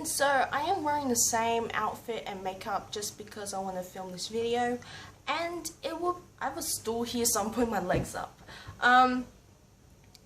And so I am wearing the same outfit and makeup just because I want to film this video, and I have a stool here, so I'm putting my legs up.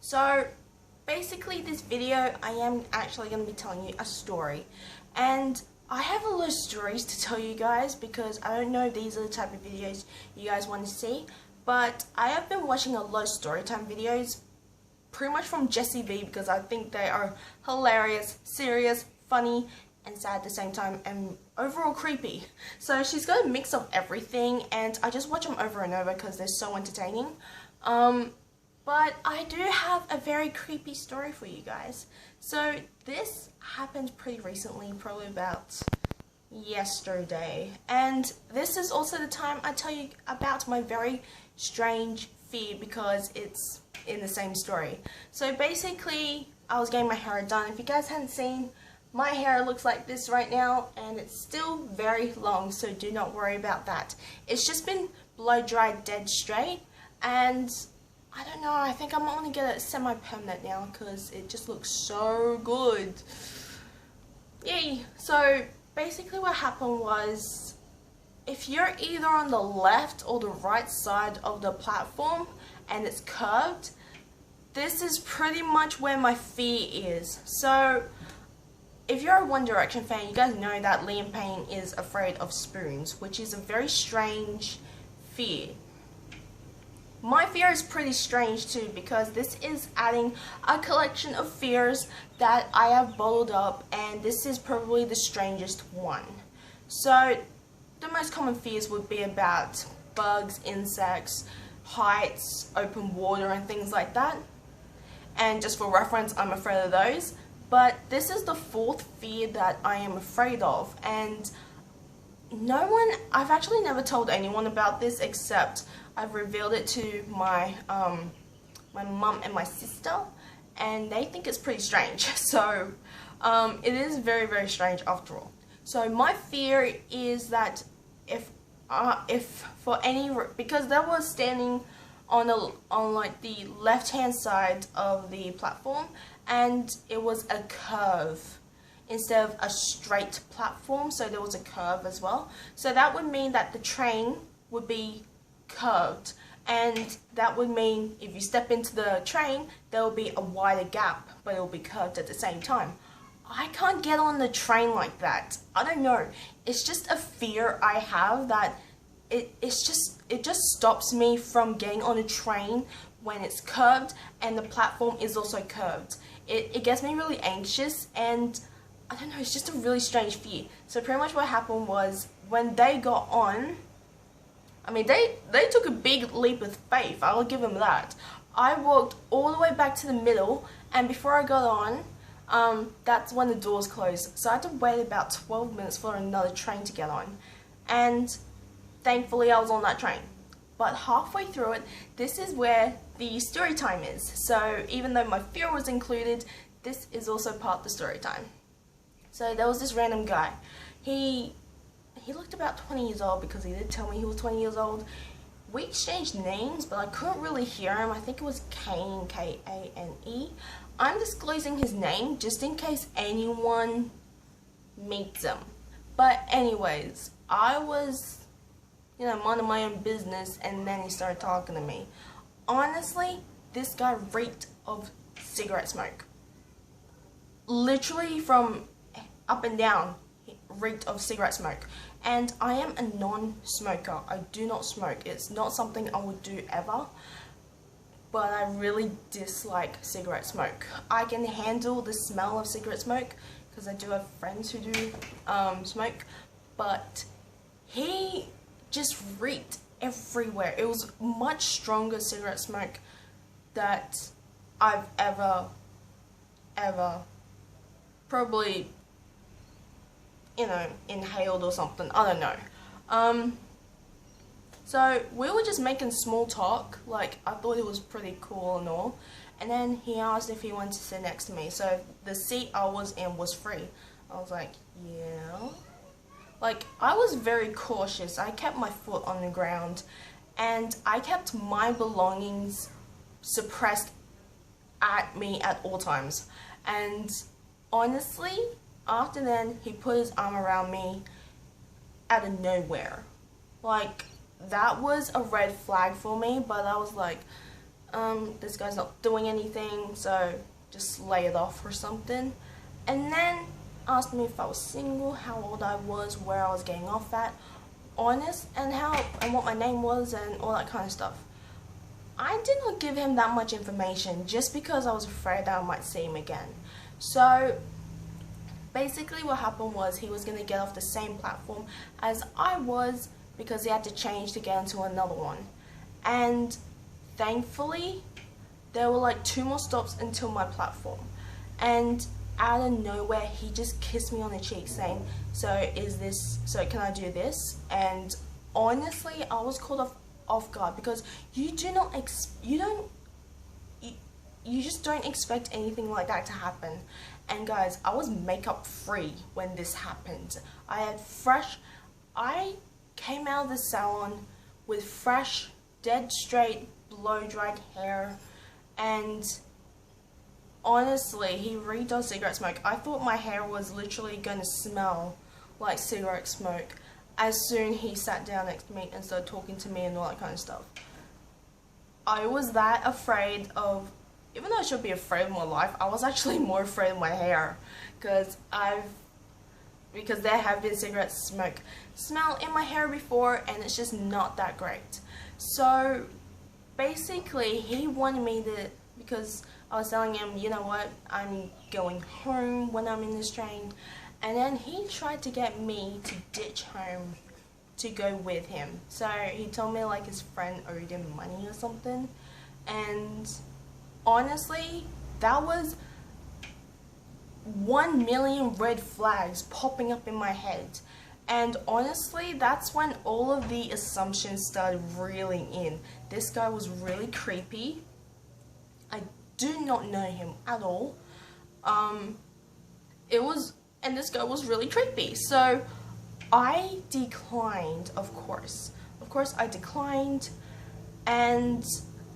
So basically this video I am actually going to be telling you a story, and I have a lot of stories to tell you guys because I don't know if these are the type of videos you guys want to see, but I have been watching a lot of storytime videos pretty much from Jessie V because I think they are hilarious, serious, funny, and sad at the same time, and overall creepy. So she's got a mix of everything, and I just watch them over and over because they're so entertaining. But I do have a very creepy story for you guys. So this happened pretty recently, probably about yesterday, and this is also the time I tell you about my very strange fear because it's in the same story. So basically I was getting my hair done. If you guys hadn't seen, my hair looks like this right now, and it's still very long, so do not worry about that. It's just been blow dried dead straight, and I don't know, I think I'm going to get it semi-permanent now because it just looks so good. Yay! So basically what happened was, if you're either on the left or the right side of the platform and it's curved, this is pretty much where my fear is. So if you're a One Direction fan, you guys know that Liam Payne is afraid of spoons, which is a very strange fear. My fear is pretty strange too because this is adding a collection of fears that I have bottled up, and this is probably the strangest one. So the most common fears would be about bugs, insects, heights, open water, and things like that. And just for reference, I'm afraid of those. But this is the fourth fear that I am afraid of, and I've actually never told anyone about this except I've revealed it to my my mum and my sister, and they think it's pretty strange. So it is very, very strange after all. So my fear is that because they were standing on like the left hand side of the platform, and it was a curve instead of a straight platform, so there was a curve as well. So that would mean that the train would be curved, and that would mean if you step into the train there will be a wider gap, but it will be curved at the same time. I can't get on the train like that. I don't know, it's just a fear I have that it just stops me from getting on a train when it's curved and the platform is also curved. It gets me really anxious, and I don't know, it's just a really strange fear. So pretty much what happened was, when they got on, I mean, they took a big leap of faith, I'll give them that. I walked all the way back to the middle, and before I got on, that's when the doors closed. So I had to wait about 12 minutes for another train to get on. And thankfully I was on that train. But halfway through it, this is where the story time is. So even though my fear was included, this is also part of the story time. So there was this random guy. He looked about 20 years old because he did tell me he was 20 years old. We exchanged names, but I couldn't really hear him. I think it was Kane, K-A-N-E. I'm disclosing his name just in case anyone meets him. But anyways, I was, minding my own business, and then he started talking to me. Honestly, this guy reeked of cigarette smoke. Literally from up and down, he reeked of cigarette smoke. And I am a non-smoker. I do not smoke. It's not something I would do ever. But I really dislike cigarette smoke. I can handle the smell of cigarette smoke because I do have friends who do smoke. But he just reeked everywhere. It was much stronger cigarette smoke that I've ever probably inhaled or something. I don't know. So we were just making small talk, like I thought it was pretty cool and all, and then he asked if he wanted to sit next to me. So the seat I was in was free. I was like, yeah. Like, I was very cautious. I kept my foot on the ground, and I kept my belongings suppressed at me at all times. And honestly, after then, he put his arm around me out of nowhere. Like, that was a red flag for me, but I was like, this guy's not doing anything, so just lay it off or something. And then asked me if I was single, how old I was, where I was getting off at, honest, and what my name was, and all that kind of stuff. I did not give him that much information just because I was afraid that I might see him again. So basically what happened was he was going to get off the same platform as I was because he had to change to get into another one. And thankfully there were like 2 more stops until my platform. And out of nowhere he just kissed me on the cheek saying, so can I do this? And honestly I was caught off guard because you just don't expect anything like that to happen. And guys, I was makeup free when this happened. I came out of the salon with fresh, dead straight, blow dried hair, and honestly, he reeked of cigarette smoke. I thought my hair was literally going to smell like cigarette smoke as soon he sat down next to me and started talking to me and all that kind of stuff. I was that afraid of, even though I should be afraid of my life, I was actually more afraid of my hair because there have been cigarette smoke smell in my hair before, and it's just not that great. So basically he wanted me to, because I was telling him, you know what, I'm going home when I'm in this train, and then he tried to get me to ditch home to go with him. So he told me like his friend owed him money or something, and honestly that was 1 million red flags popping up in my head. And honestly, that's when all of the assumptions started reeling in. This guy was really creepy. I do not know him at all. And this guy was really creepy. So I declined, of course. Of course I declined, and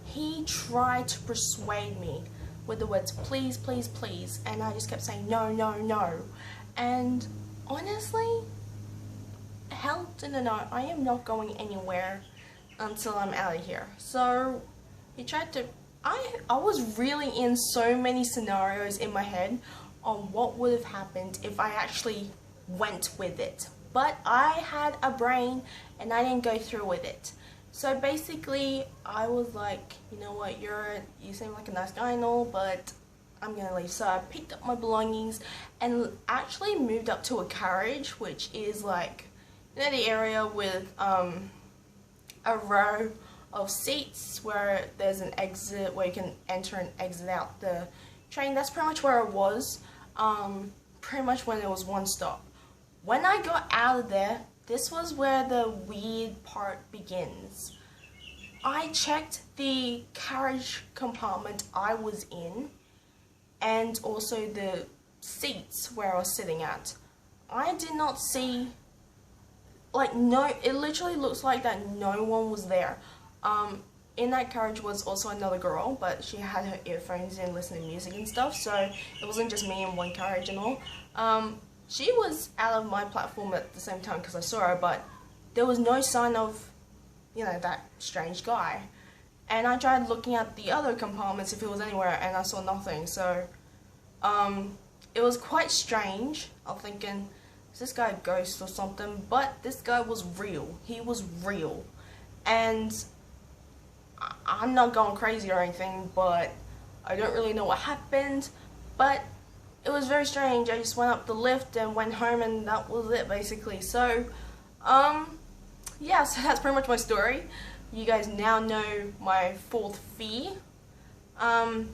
he tried to persuade me with the words, please, please, please, and I just kept saying no, no, no. And honestly, hell to the no, I am not going anywhere until I'm out of here. So he tried to, I was really in so many scenarios in my head on what would have happened if I actually went with it. But I had a brain and I didn't go through with it. So basically I was like, you know what, you seem like a nice guy and all, but I'm gonna leave. So I picked up my belongings and actually moved up to a carriage, which is like, you know, the area with a row of seats where there's an exit where you can enter and exit out the train. That's pretty much where I was, pretty much when there was one stop. When I got out of there, this was where the weird part begins. I checked the carriage compartment I was in and also the seats where I was sitting at. I did not see, like, no, it literally looks like that no one was there. In that carriage was also another girl, but she had her earphones in listening to music and stuff, so it wasn't just me in one carriage and all. She was out of my platform at the same time because I saw her, but there was no sign of, you know, that strange guy. And I tried looking at the other compartments if he was anywhere, and I saw nothing. So it was quite strange. I'm thinking, is this guy a ghost or something? But this guy was real. He was real. And I'm not going crazy or anything, but I don't really know what happened. But it was very strange. I just went up the lift and went home, and that was it basically. So yeah, so that's pretty much my story. You guys now know my 4th fear,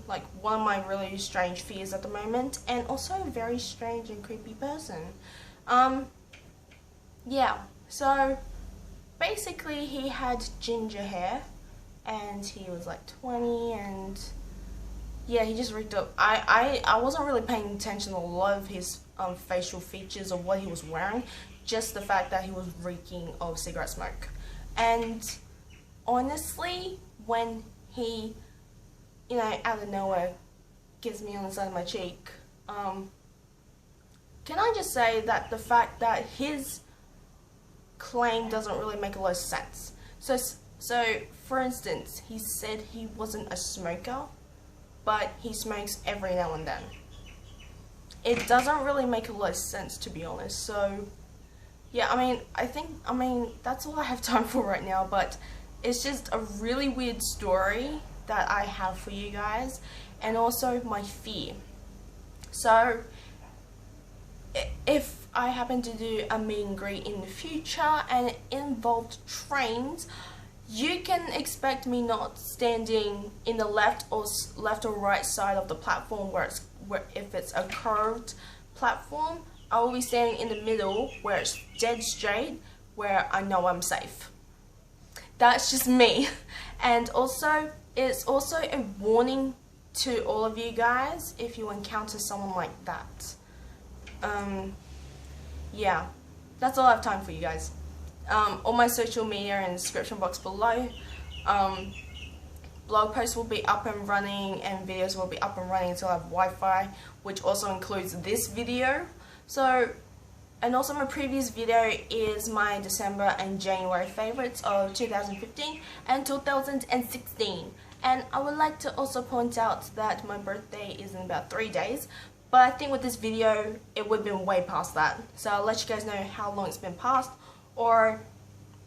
like one of my really strange fears at the moment, and also a very strange and creepy person. Yeah, so basically he had ginger hair and he was like 20, and yeah, he just reeked up. I wasn't really paying attention to a lot of his facial features or what he was wearing, just the fact that he was reeking of cigarette smoke. And honestly, when he, you know, out of nowhere gives me on the side of my cheek, can I just say that the fact that his claim doesn't really make a lot of sense. So for instance, he said he wasn't a smoker, but he smokes every now and then. It doesn't really make a lot of sense, to be honest. So yeah, I mean that's all I have time for right now, but it's just a really weird story that I have for you guys, and also my fear. So if I happen to do a meet and greet in the future and it involved trains, you can expect me not standing in the left or right side of the platform if it's a curved platform. I will be standing in the middle where it's dead straight, where I know I'm safe. That's just me. And also, it's also a warning to all of you guys if you encounter someone like that. Yeah, that's all I have time for, you guys. All my social media in the description box below. Blog posts will be up and running, and videos will be up and running until I have Wi-Fi, which also includes this video. So, and also my previous video is my December and January favorites of 2015 and 2016. And I would like to also point out that my birthday is in about 3 days, but I think with this video it would have been way past that. So I'll let you guys know how long it's been past, or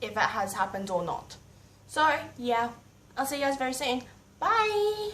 if it has happened or not. So yeah, I'll see you guys very soon. Bye!